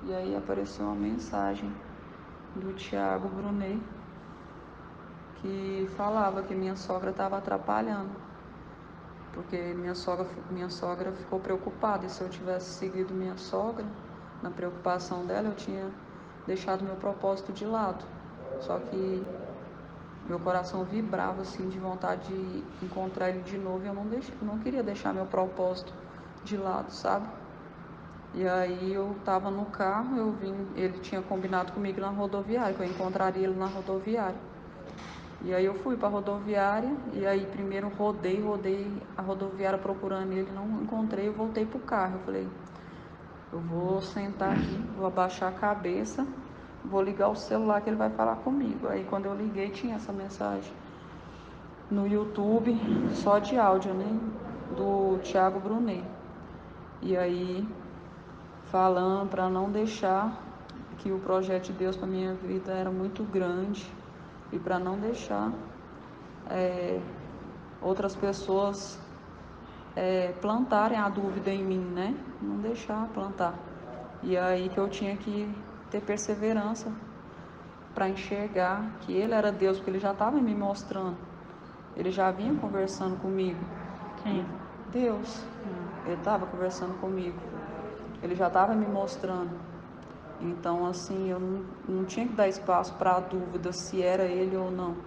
E aí apareceu uma mensagem do Thiago Brunet, que falava que minha sogra estava atrapalhando, porque minha sogra ficou preocupada, e se eu tivesse seguido minha sogra, na preocupação dela, eu tinha deixado meu propósito de lado. Só que meu coração vibrava assim de vontade de encontrar ele de novo, e eu não queria deixar meu propósito de lado, sabe? E aí eu tava no carro, ele tinha combinado comigo na rodoviária, que eu encontraria ele na rodoviária. E aí eu fui para a rodoviária, e aí primeiro rodei a rodoviária procurando ele, não encontrei, eu voltei pro carro. Eu falei, eu vou sentar aqui, vou abaixar a cabeça, vou ligar o celular que ele vai falar comigo. Aí quando eu liguei tinha essa mensagem no YouTube, só de áudio, né, do Thiago Brunet. E aí falando para não deixar, que o projeto de Deus para minha vida era muito grande, e para não deixar outras pessoas plantarem a dúvida em mim, né? Não deixar plantar. E aí que eu tinha que ter perseverança para enxergar que ele era Deus, porque ele já estava me mostrando. Ele já vinha conversando comigo. Quem? Deus. Ele estava conversando comigo. Ele já estava me mostrando. Então, assim, eu não tinha que dar espaço para a dúvida se era ele ou não.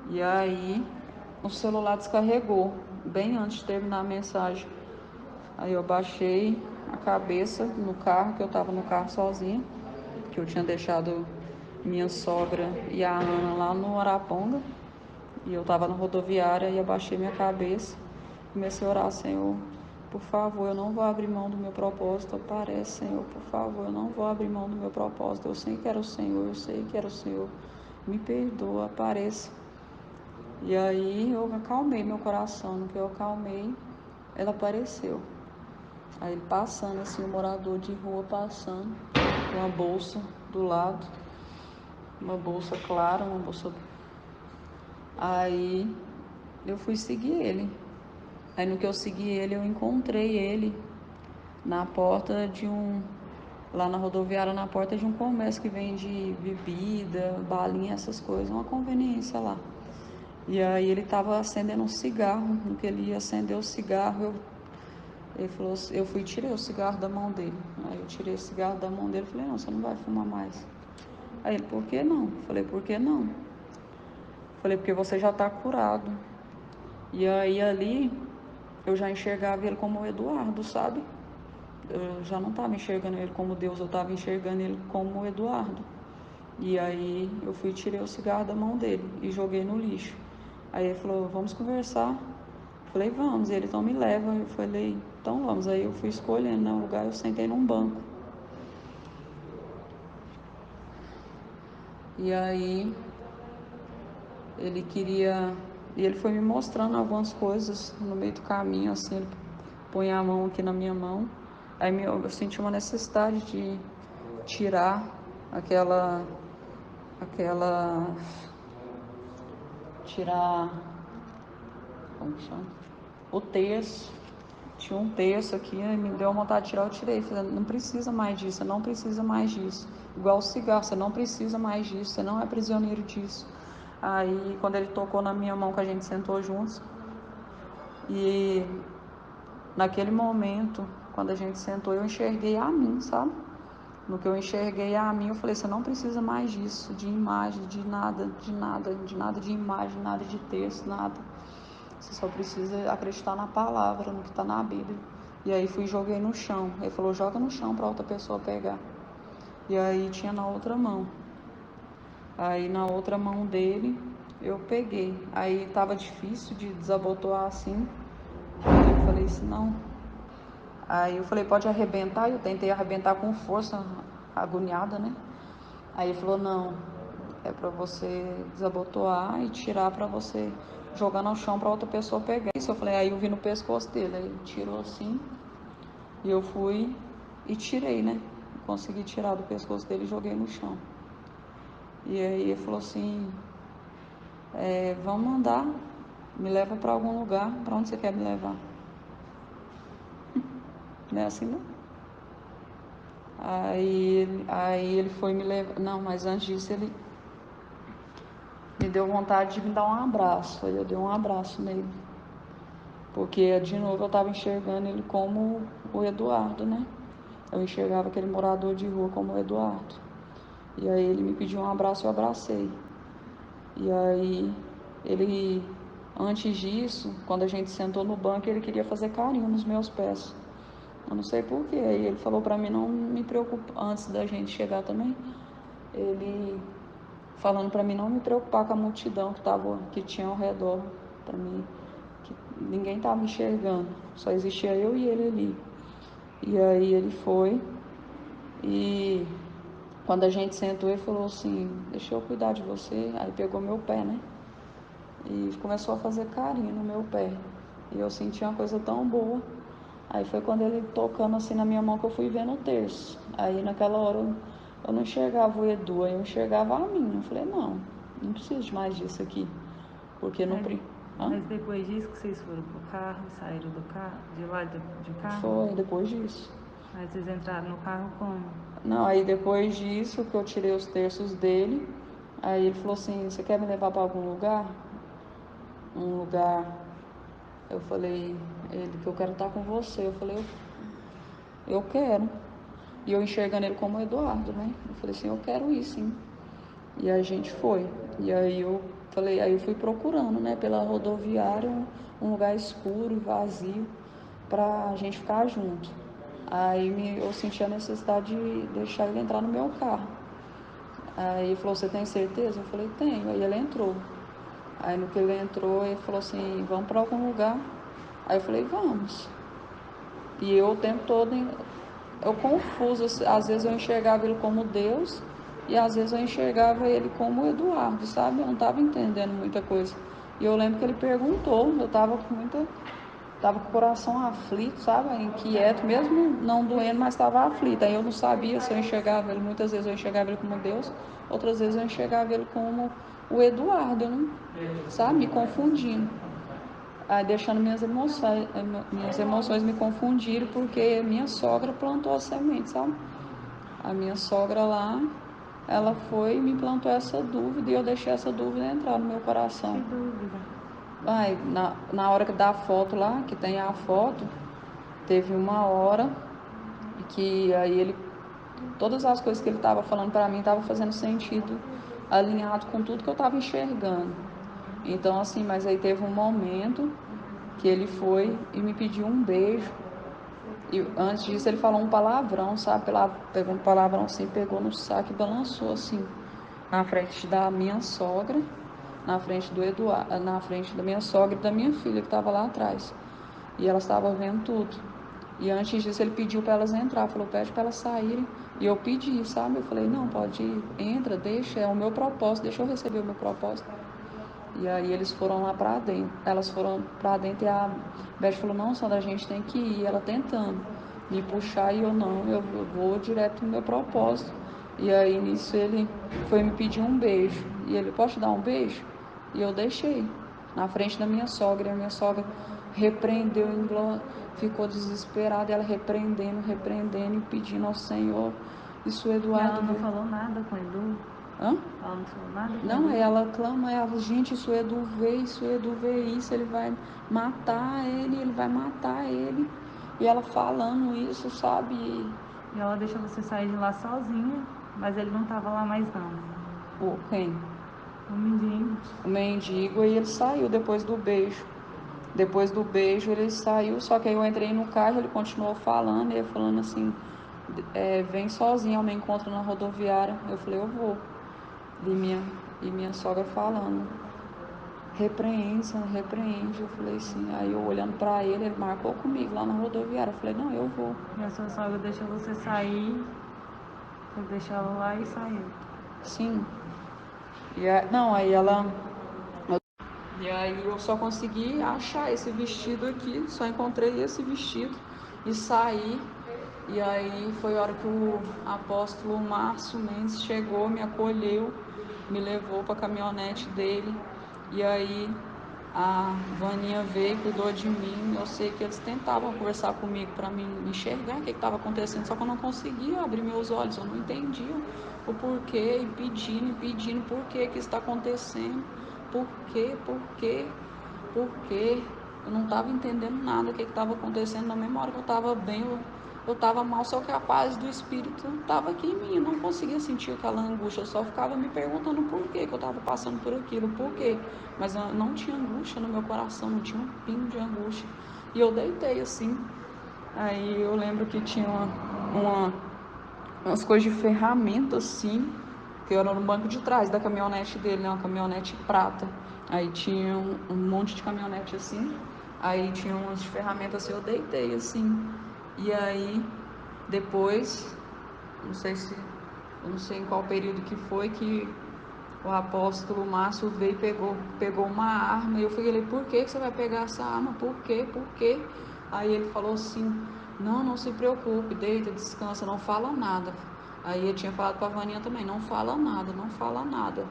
E aí, o celular descarregou, bem antes de terminar a mensagem. Aí eu baixei a cabeça no carro, que eu estava no carro sozinha, que eu tinha deixado minha sogra e a Ana lá no Araponga. E eu estava na rodoviária e abaixei minha cabeça. Comecei a orar, Senhor, por favor, eu não vou abrir mão do meu propósito. Aparece, Senhor, por favor, eu não vou abrir mão do meu propósito. Eu sei que era o Senhor, eu sei que era o Senhor. Me perdoa, apareça. E aí eu acalmei meu coração. No que eu acalmei, ela apareceu. Aí ele passando, assim, um morador de rua passando, com uma bolsa do lado, uma bolsa clara, uma bolsa. Aí eu fui seguir ele. Aí no que eu segui ele, eu encontrei ele na porta de lá na rodoviária, na porta de um comércio que vende bebida, balinha, essas coisas, uma conveniência lá. E aí ele estava acendendo um cigarro. No que ele ia acender o cigarro, ele falou, eu fui e tirei o cigarro da mão dele. Aí eu tirei o cigarro da mão dele e falei, não, você não vai fumar mais. Aí ele, por que não? Falei, por que não? Falei, porque você já está curado. E aí ali eu já enxergava ele como o Eduardo, sabe? Eu já não estava enxergando ele como Deus, eu estava enxergando ele como o Eduardo. E aí eu fui e tirei o cigarro da mão dele e joguei no lixo. Aí ele falou, vamos conversar? Falei, vamos. E ele, então me leva. Eu falei, então vamos. Aí eu fui escolhendo, né, o lugar, eu sentei num banco. E aí ele queria... E ele foi me mostrando algumas coisas no meio do caminho, assim, ele põe a mão aqui na minha mão. Aí eu senti uma necessidade de tirar aquela... Tirar... Como que chama? O terço. Tinha um terço aqui, me deu vontade de tirar, eu tirei. Falei, não precisa mais disso, você não precisa mais disso. Igual o cigarro, você não precisa mais disso, você não é prisioneiro disso. Aí, quando ele tocou na minha mão, que a gente sentou juntos, e naquele momento, quando a gente sentou, eu enxerguei a mim, sabe? No que eu enxerguei a mim, eu falei, você não precisa mais disso, de imagem, de nada, de nada, de nada de imagem, nada de texto, nada. Você só precisa acreditar na palavra, no que está na Bíblia. E aí fui e joguei no chão. Ele falou, joga no chão para outra pessoa pegar. E aí tinha na outra mão. Aí na outra mão dele eu peguei. Aí tava difícil de desabotoar assim. Aí eu falei assim, não. Aí eu falei, pode arrebentar. Eu tentei arrebentar com força, agoniada, né? Aí ele falou, não, é para você desabotoar e tirar para você jogar no chão para outra pessoa pegar. Isso eu falei, aí eu vi no pescoço dele, aí ele tirou assim, e eu fui e tirei, né? Consegui tirar do pescoço dele e joguei no chão. E aí ele falou assim, vamos andar, me leva para algum lugar, para onde você quer me levar? Não é assim não? Aí ele foi me levar. Não, mas antes disso ele me deu vontade de me dar um abraço. Aí eu dei um abraço nele. Porque de novo eu estava enxergando ele como o Eduardo, né? Eu enxergava aquele morador de rua como o Eduardo. E aí ele me pediu um abraço, eu abracei. E aí ele, antes disso, quando a gente sentou no banco, ele queria fazer carinho nos meus pés. Eu não sei porquê. Aí ele falou pra mim não me preocupar, antes da gente chegar também, ele falando pra mim não me preocupar com a multidão que tinha ao redor, pra mim, que ninguém tava me enxergando, só existia eu e ele ali. E aí ele foi e quando a gente sentou ele falou assim, deixa eu cuidar de você. Aí pegou meu pé, né? E começou a fazer carinho no meu pé. E eu senti uma coisa tão boa. Aí foi quando ele tocando assim na minha mão que eu fui vendo o terço. Aí naquela hora eu não enxergava o Edu, aí eu enxergava a mim. Eu falei, não preciso de mais disso aqui. Porque não... Mas depois disso que vocês foram pro carro, saíram do carro, de lá de carro? Foi, depois disso. Aí vocês entraram no carro como? Não, aí depois disso que eu tirei os terços dele, aí ele falou assim, você quer me levar para algum lugar? Um lugar... Eu falei, ele, que eu quero estar com você. Eu falei, eu quero. E eu enxergando ele como Eduardo, né? Eu falei assim, eu quero ir sim. E a gente foi. E aí eu falei, aí eu fui procurando, né, pela rodoviária, um lugar escuro e vazio pra gente ficar junto. Aí eu senti a necessidade de deixar ele entrar no meu carro. Aí ele falou, você tem certeza? Eu falei, tenho. Aí ele entrou. Aí no que ele entrou, ele falou assim, vamos para algum lugar? Aí eu falei, vamos. E eu o tempo todo, eu confuso, às vezes eu enxergava ele como Deus e às vezes eu enxergava ele como Eduardo, sabe? Eu não estava entendendo muita coisa. E eu lembro que ele perguntou, eu estava com o coração aflito, sabe? Inquieto, mesmo não doendo, mas estava aflito. Aí eu não sabia se eu enxergava ele, muitas vezes eu enxergava ele como Deus, outras vezes eu enxergava ele como o Eduardo, não, sabe? Me confundindo. Aí deixando minhas emoções me confundirem, porque minha sogra plantou a semente, sabe? A minha sogra lá, ela foi e me plantou essa dúvida e eu deixei essa dúvida entrar no meu coração. Que dúvida? Aí, na hora da foto lá, que tem a foto, teve uma hora que aí ele, todas as coisas que ele estava falando para mim estavam fazendo sentido, alinhado com tudo que eu estava enxergando. Então, assim, mas aí teve um momento que ele foi e me pediu um beijo. E antes disso ele falou um palavrão, sabe? Pegou um palavrão assim, pegou no saco e balançou assim, na frente da minha sogra, na frente do Eduardo, na frente da minha sogra e da minha filha que estava lá atrás. E elas estavam vendo tudo. E antes disso ele pediu para elas entrar, falou, pede para elas saírem. E eu pedi, sabe? Eu falei, não, pode ir, entra, deixa, é o meu propósito, deixa eu receber o meu propósito. E aí eles foram lá pra dentro. Elas foram pra dentro e a Beth falou, não, Sandra, a gente tem que ir. Ela tentando me puxar e eu não, eu vou direto no meu propósito. E aí nisso ele foi me pedir um beijo. E ele, posso te dar um beijo? E eu deixei na frente da minha sogra. E a minha sogra repreendeu, ficou desesperada, ela repreendendo e pedindo ao Senhor. Isso, Eduardo. E ela não falou nada com o Edu? Hã? Ela não falou nada com o Não, Edu? aí ela clama, ela, gente, se o Edu vê isso, ele vai matar ele vai matar ele. E ela falando isso, sabe? E ela deixou você sair de lá sozinha, mas ele não tava lá mais não. Quem? O mendigo. O mendigo, e ele saiu depois do beijo. Depois do beijo ele saiu, só que aí eu entrei no carro, ele continuou falando, e ele falando assim, vem sozinho ao meu encontro na rodoviária. Eu falei, eu vou. E minha sogra falando, repreende. Eu falei assim, aí eu olhando pra ele, ele marcou comigo lá na rodoviária. Eu falei, não, eu vou. E a sua sogra deixou você sair, você deixou ela lá e saiu. Sim. Não, aí ela... E aí eu só consegui achar esse vestido aqui, só encontrei esse vestido e saí. E aí foi a hora que o apóstolo Márcio Mendes chegou, me acolheu, me levou para a caminhonete dele. E aí A Vaninha veio, cuidou de mim. Eu sei que eles tentavam conversar comigo para me enxergar o que estava acontecendo, só que eu não conseguia abrir meus olhos, eu não entendia o porquê, e pedindo, por que que está acontecendo, por quê, por quê, por quê. Eu não estava entendendo nada do que estava acontecendo. Na mesma hora que eu estava bem, eu estava mal, só que a paz do Espírito estava aqui em mim. Eu não conseguia sentir aquela angústia, eu só ficava me perguntando por que eu estava passando por aquilo, por quê. Mas eu não tinha angústia no meu coração, não tinha um pingo de angústia. E eu deitei assim. Aí eu lembro que tinha umas coisas de ferramenta assim, que era no banco de trás da caminhonete dele, né? Uma caminhonete prata. Aí tinha um monte de caminhonete assim. Aí tinha umas ferramentas assim, eu deitei assim. E aí depois, não sei se, eu não sei em qual período que foi que o apóstolo Márcio veio e pegou uma arma. E eu falei, por que você vai pegar essa arma? Por quê? Por quê? Aí ele falou assim, não se preocupe, deita, descansa, não fala nada. Aí eu tinha falado para a Vaninha também, não fala nada, não fala nada.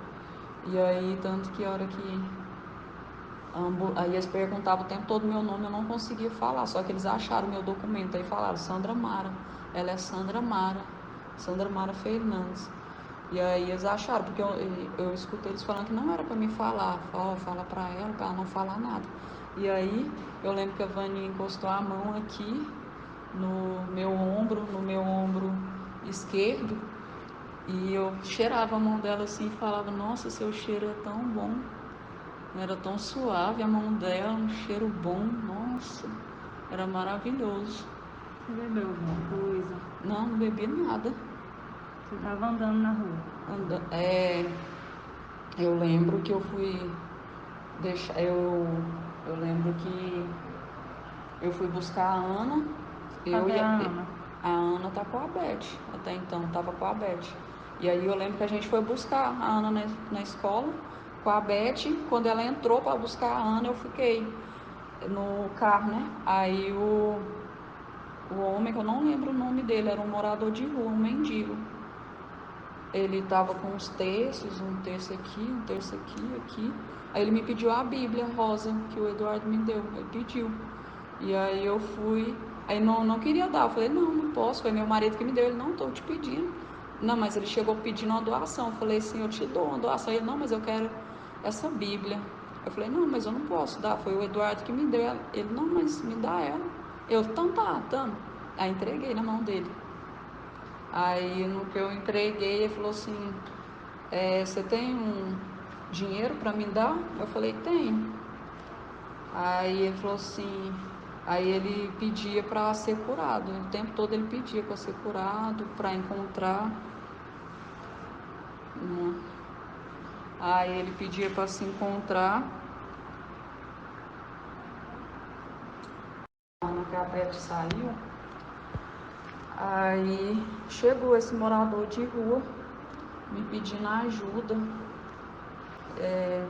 E aí, tanto que a hora que aí eles perguntavam o tempo todo meu nome, eu não conseguia falar, só que eles acharam meu documento, aí falaram, Sandra Mara, ela é Sandra Mara Fernandes. E aí eles acharam, porque eu escutei eles falando que não era para me falar, fala para ela não falar nada. E aí eu lembro que a Vani encostou a mão aqui no meu ombro esquerdo, e eu cheirava a mão dela assim e falava, nossa, seu cheiro é tão bom. Era tão suave a mão dela, um cheiro bom, nossa, era maravilhoso. Você bebeu alguma coisa? Não bebi nada. Você estava andando na rua? Eu lembro que eu fui deixar, eu lembro que eu fui buscar a Ana. Cadê a Ana? A Ana tá com a Beth, até então tava com a Beth. E aí eu lembro que a gente foi buscar a Ana na escola com a Beth. Quando ela entrou para buscar a Ana, eu fiquei no carro, né? Aí o homem, que eu não lembro o nome dele, era um morador de rua, um mendigo. Ele estava com uns terços, um terço aqui, um terço aqui. Aí ele me pediu a Bíblia rosa que o Eduardo me deu, ele pediu. E aí eu fui, aí não queria dar, eu falei, não posso, foi meu marido que me deu, ele, não, estou te pedindo. Não, mas ele chegou pedindo uma doação, eu falei assim, eu te dou uma doação. Ele, não, mas eu quero essa Bíblia. Eu falei, não, mas eu não posso dar, foi o Eduardo que me deu. Ele, não, mas me dá ela. Eu, então tá, tamo. Aí entreguei na mão dele. Aí no que eu entreguei, ele falou assim, você tem um dinheiro para me dar? Eu falei, tenho. Aí ele falou assim, aí ele pedia para ser curado, o tempo todo ele pedia para ser curado, para encontrar uma... Aí ele pedia para se encontrar, quando a Beth saiu, aí chegou esse morador de rua me pedindo ajuda,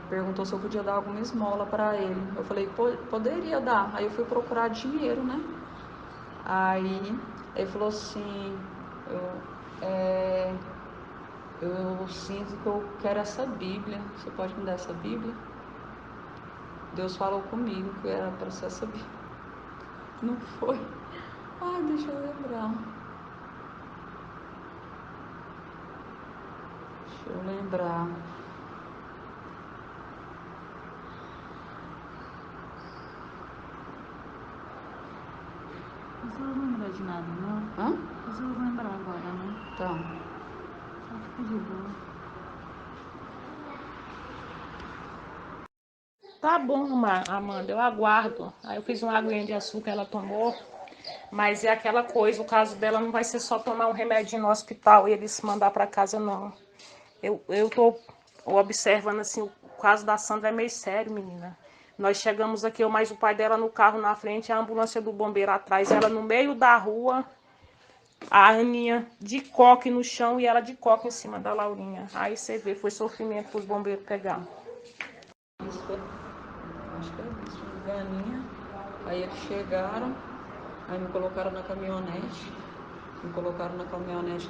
perguntou se eu podia dar alguma esmola para ele. Eu falei, poderia dar. Aí eu fui procurar dinheiro, né? Aí ele falou assim, eu sinto que eu quero essa Bíblia, você pode me dar essa Bíblia? Deus falou comigo que era para ser essa Bíblia. Não foi? Ai, deixa eu lembrar. Deixa eu lembrar. Você não vai lembrar de nada, não? Hã? Você não vai lembrar agora, não? Tá. Só fica de boa. Tá bom, Amanda, eu aguardo. Aí eu fiz uma aguinha de açúcar, ela tomou. Mas é aquela coisa, o caso dela não vai ser só tomar um remédio no hospital e eles mandar para casa, não. Eu tô observando assim, o caso da Sandra é meio sério, menina. Nós chegamos aqui, eu mais o pai dela no carro na frente, a ambulância do bombeiro atrás, ela no meio da rua, a Aninha de coque no chão e ela de coque em cima da Laurinha. Aí você vê, foi sofrimento para os bombeiros pegar. Isso foi, acho que é isso, Vaninha. Aí eles chegaram, aí me colocaram na caminhonete,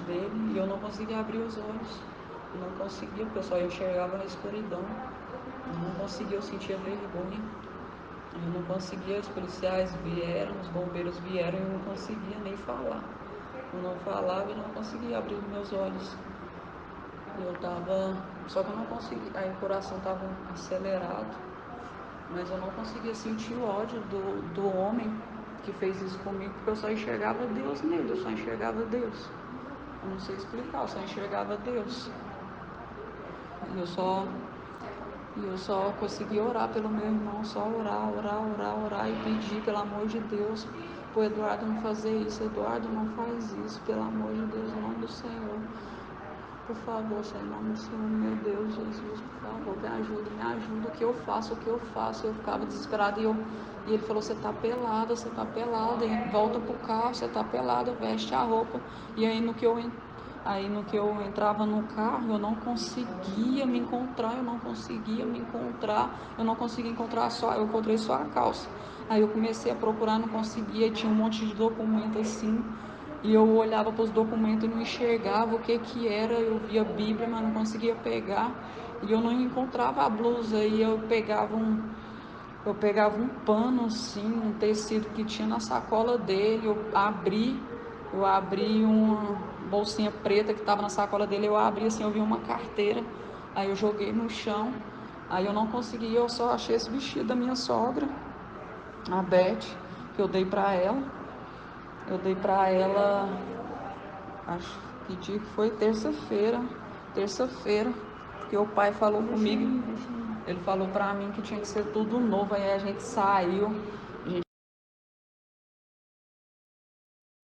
dele e eu não conseguia abrir os olhos. Não conseguia, porque eu só enxergava na escuridão. Eu não conseguia, eu sentia vergonha. Eu não conseguia, os policiais vieram, os bombeiros vieram e eu não conseguia nem falar. Eu não falava e não conseguia abrir meus olhos. Eu tava, só que eu não conseguia, aí o coração tava acelerado, mas eu não conseguia sentir o ódio do homem que fez isso comigo, porque eu só enxergava Deus nele, eu só enxergava Deus. Eu não sei explicar, eu só enxergava Deus. E eu só conseguia orar pelo meu irmão, só orar e pedir, pelo amor de Deus, pro Eduardo não fazer isso. Eduardo, não faz isso, pelo amor de Deus, em nome do Senhor. Por favor, Senhor, em nome do Senhor, meu Deus, Jesus, por favor, me ajuda, o que eu faço, Eu ficava desesperada e ele falou, você tá pelada, volta pro carro, você tá pelada, veste a roupa. E aí no que eu entrava no carro, eu não conseguia me encontrar, eu não conseguia encontrar eu encontrei só a calça. Aí eu comecei a procurar, não conseguia, tinha um monte de documento assim, e eu olhava para os documentos e não enxergava o que era, eu via a Bíblia, mas não conseguia pegar, e eu não encontrava a blusa, e eu pegava um pano assim, um tecido que tinha na sacola dele, eu abri uma bolsinha preta que estava na sacola dele, eu abri assim, eu vi uma carteira, aí eu joguei no chão, aí eu não consegui, eu só achei esse vestido da minha sogra, a Beth, que eu dei para ela, acho que dia que foi terça-feira, porque o pai falou comigo, ele falou para mim que tinha que ser tudo novo, aí a gente saiu,